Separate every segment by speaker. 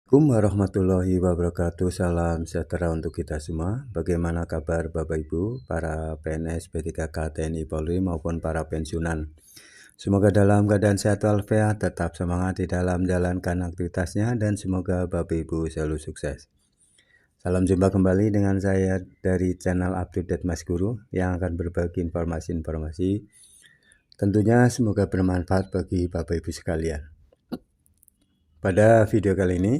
Speaker 1: Assalamualaikum warahmatullahi wabarakatuh. Salam sejahtera untuk kita semua. Bagaimana kabar Bapak Ibu, para PNS, P3K, TNI, Polri maupun para pensiunan? Semoga dalam keadaan sehat walafiat, tetap semangat di dalam menjalankan aktivitasnya, dan semoga Bapak Ibu selalu sukses. Salam jumpa kembali dengan saya dari channel Up to Date Mas Guru yang akan berbagi informasi-informasi. Tentunya semoga bermanfaat bagi Bapak Ibu sekalian. Pada video kali ini,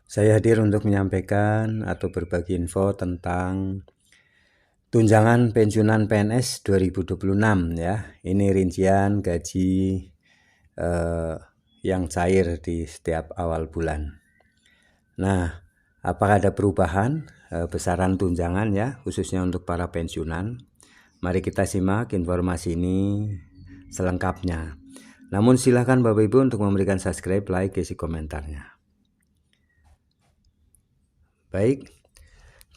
Speaker 1: saya hadir untuk menyampaikan atau berbagi info tentang tunjangan pensiunan PNS 2026 ya. Ini rincian gaji yang cair di setiap awal bulan. Nah, apakah ada perubahan besaran tunjangan ya, khususnya untuk para pensiunan? Mari kita simak informasi ini selengkapnya. Namun silakan Bapak Ibu untuk memberikan subscribe, like, isi komentarnya. Baik,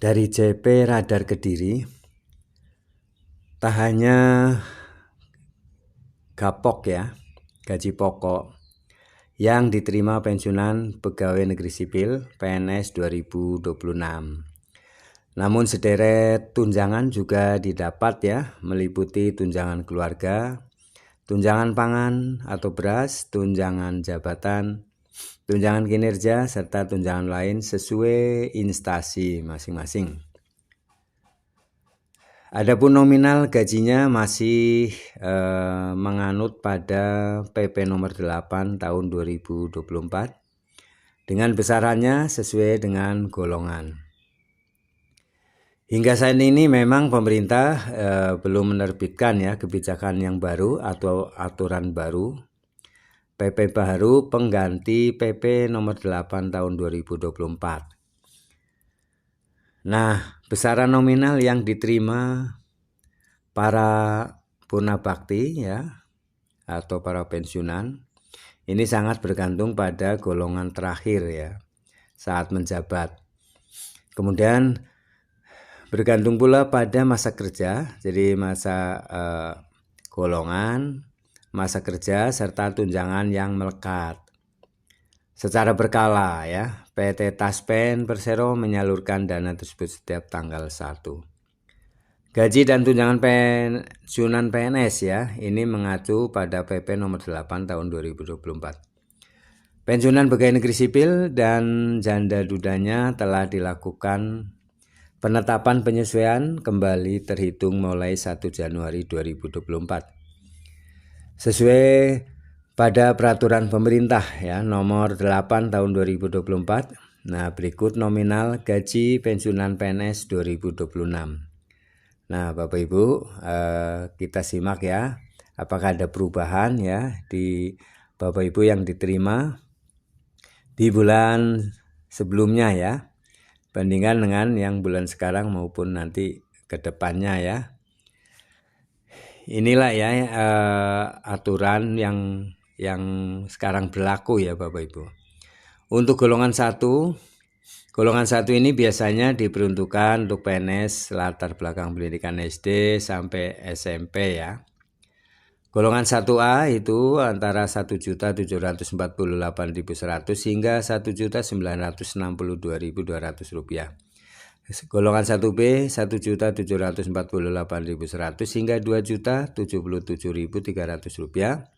Speaker 1: dari CP Radar Kediri, tak hanya gapok ya, gaji pokok yang diterima pensiunan pegawai negeri sipil PNS 2026. Namun sederet tunjangan juga didapat ya, meliputi tunjangan keluarga, tunjangan pangan atau beras, tunjangan jabatan, tunjangan kinerja, serta tunjangan lain sesuai instansi masing-masing. Adapun nominal gajinya masih menganut pada PP nomor 8 tahun 2024 dengan besarannya sesuai dengan golongan. Hingga saat ini memang pemerintah belum menerbitkan ya kebijakan yang baru atau aturan baru PP baru pengganti PP nomor 8 tahun 2024. Nah, besaran nominal yang diterima para purnabakti ya atau para pensiunan ini sangat bergantung pada golongan terakhir ya saat menjabat. Kemudian bergantung pula pada masa kerja, jadi masa golongan, masa kerja serta tunjangan yang melekat. Secara berkala ya, PT Taspen Persero menyalurkan dana tersebut setiap tanggal 1. Gaji dan tunjangan pensiunan PNS ya, ini mengacu pada PP nomor 8 tahun 2024. Pensiunan pegawai negeri sipil dan janda dudanya telah dilakukan penetapan penyesuaian kembali terhitung mulai 1 Januari 2024. Sesuai pada peraturan pemerintah ya nomor 8 tahun 2024. Nah, berikut nominal gaji pensiunan PNS 2026. Nah, Bapak Ibu, kita simak ya, apakah ada perubahan ya di Bapak Ibu yang diterima di bulan sebelumnya ya, bandingkan dengan yang bulan sekarang maupun nanti ke depannya ya. Inilah ya aturan yang sekarang berlaku ya Bapak Ibu. Untuk golongan 1 ini biasanya diperuntukkan untuk PNS latar belakang pendidikan SD sampai SMP ya. Golongan 1A itu antara 1.748.100 hingga 1.962.200 rupiah. Golongan 1B 1.748.100 hingga 2.077.300 rupiah.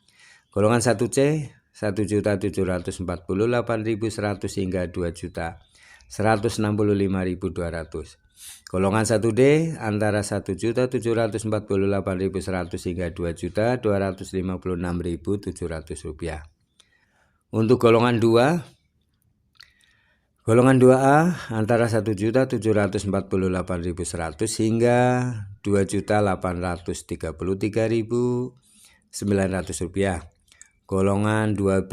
Speaker 1: Golongan 1C 1.748.100 hingga 2.165.200. Golongan 1D antara 1.748.100 hingga 2.256.700 rupiah. Untuk golongan 2 Golongan 2A antara 1.748.100 hingga 2.833.900 rupiah. Golongan 2B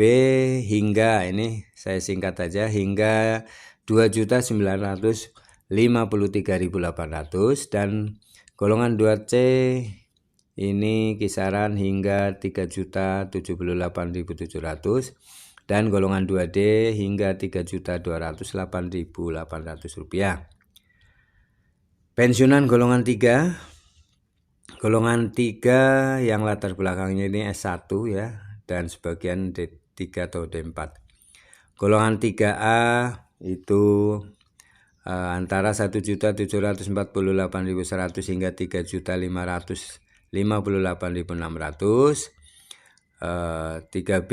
Speaker 1: hingga, ini saya singkat aja, hingga 2.953.800, dan golongan 2C ini kisaran hingga 3.078.700, dan golongan 2D hingga 3.208.800 rupiah. Pensiunan golongan 3. Golongan 3 yang latar belakangnya ini S1 ya, dan sebagian D3 atau D4. Golongan 3A itu antara 1.748.100 hingga 3.558.600. 3B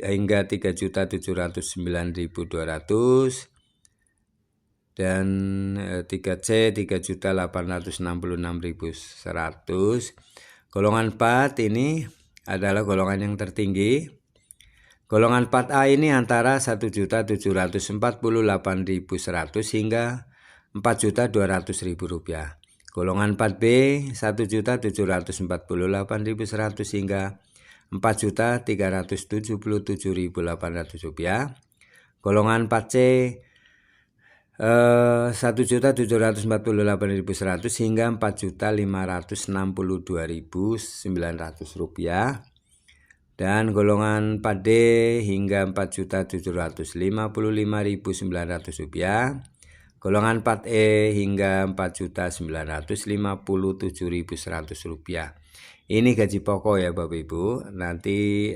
Speaker 1: hingga 3.709.200 dan 3C 3.866.100. Golongan 4 ini adalah golongan yang tertinggi. Golongan 4A ini antara 1.748.100 hingga 4.200.000 rupiah. Golongan 4B 1.748.100 hingga 4.377.800 rupiah. Golongan 4C 1.748.100 hingga 4.562.900 rupiah. Dan golongan 4D hingga 4.755.900 rupiah. Golongan 4E hingga 4.957.100 rupiah. Ini gaji pokok ya Bapak Ibu. Nanti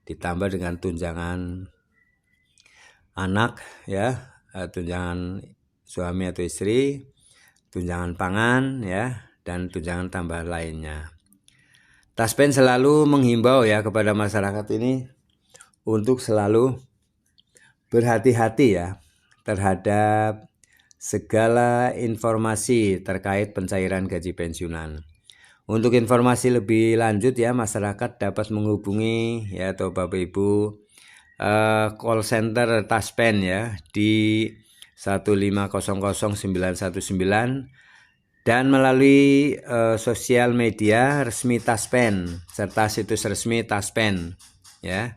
Speaker 1: ditambah dengan tunjangan anak ya, tunjangan suami atau istri, tunjangan pangan ya, dan tunjangan tambahan lainnya. Taspen selalu menghimbau ya kepada masyarakat ini untuk selalu berhati-hati ya terhadap segala informasi terkait pencairan gaji pensiunan. Untuk informasi lebih lanjut ya, masyarakat dapat menghubungi ya atau Bapak Ibu call center Taspen ya di 1500919 dan melalui sosial media resmi Taspen serta situs resmi Taspen ya.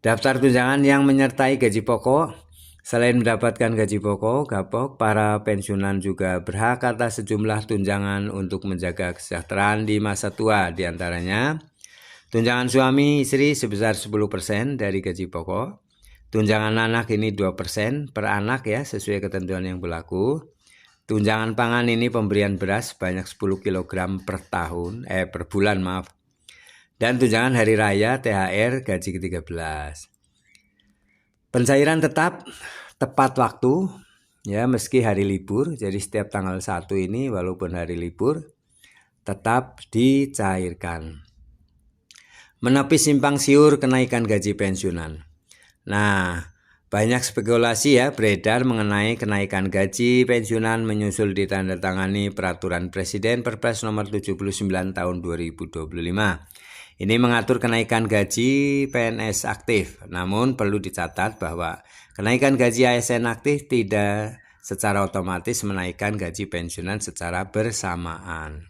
Speaker 1: Daftar tunjangan yang menyertai gaji pokok. Selain mendapatkan gaji pokok, para pensiunan juga berhak atas sejumlah tunjangan untuk menjaga kesejahteraan di masa tua, diantaranya tunjangan suami istri sebesar 10% dari gaji pokok, tunjangan anak ini 2% per anak ya sesuai ketentuan yang berlaku. Tunjangan pangan ini pemberian beras sebanyak 10 kg per bulan maaf. Dan tunjangan hari raya THR gaji ke-13. Pencairan tepat waktu ya meski hari libur. Jadi setiap tanggal 1 ini walaupun hari libur tetap dicairkan. Menepis simpang siur kenaikan gaji pensiunan. Nah, banyak spekulasi ya beredar mengenai kenaikan gaji pensiunan menyusul ditandatangani Peraturan Presiden Perpres nomor 79 tahun 2025. Ini mengatur kenaikan gaji PNS aktif. Namun perlu dicatat bahwa kenaikan gaji ASN aktif tidak secara otomatis menaikkan gaji pensiunan secara bersamaan.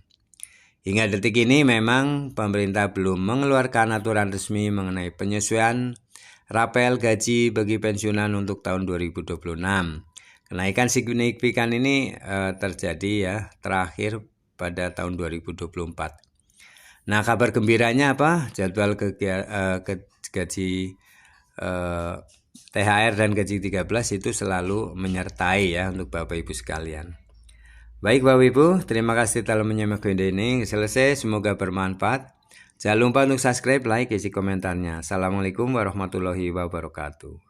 Speaker 1: Hingga detik ini memang pemerintah belum mengeluarkan aturan resmi mengenai penyesuaian rapel gaji bagi pensiunan untuk tahun 2026. Kenaikan signifikan ini terjadi ya terakhir pada tahun 2024. Nah, kabar gembiranya apa? Jadwal gaji THR dan gaji 13 itu selalu menyertai ya untuk Bapak Ibu sekalian. Baik Bapak Ibu, terima kasih telah menyimak video ini. Selesai, semoga bermanfaat. Jangan lupa untuk subscribe, like, isi komentarnya. Assalamualaikum warahmatullahi wabarakatuh.